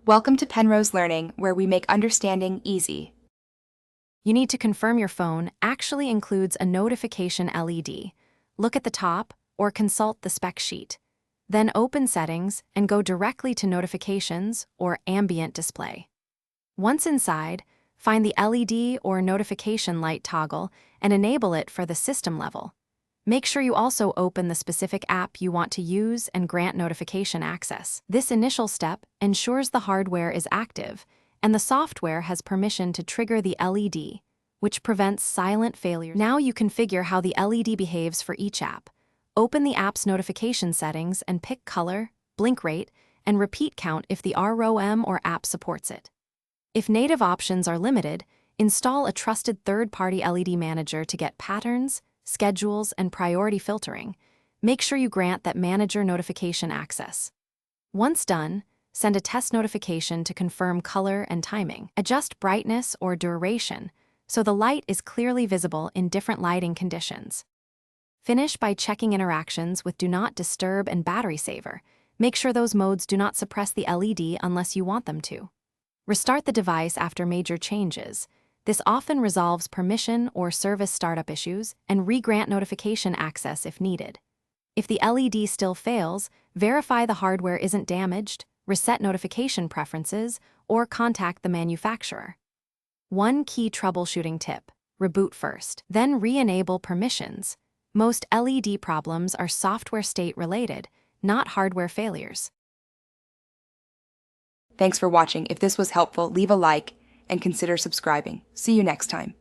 Welcome to Penrose Learning, where we make understanding easy. You need to confirm your phone actually includes a notification LED. Look at the top or consult the spec sheet. Then open Settings and go directly to Notifications or Ambient Display. Once inside, find the LED or notification light toggle and enable it for the system level. Make sure you also open the specific app you want to use and grant notification access. This initial step ensures the hardware is active and the software has permission to trigger the LED, which prevents silent failures. Now you configure how the LED behaves for each app. Open the app's notification settings and pick color, blink rate, and repeat count if the ROM or app supports it. If native options are limited, install a trusted third-party LED manager to get patterns, schedules, and priority filtering. Make sure you grant that manager notification access. Once done, send a test notification to confirm color and timing. Adjust brightness or duration so the light is clearly visible in different lighting conditions. Finish by checking interactions with Do Not Disturb and Battery Saver. Make sure those modes do not suppress the LED unless you want them to. Restart the device after major changes. This often resolves permission or service startup issues and re-grant notification access if needed. If the LED still fails, verify the hardware isn't damaged, reset notification preferences, or contact the manufacturer. One key troubleshooting tip: reboot first, then re-enable permissions. Most LED problems are software state related, not hardware failures. Thanks for watching. If this was helpful, leave a like and consider subscribing. See you next time.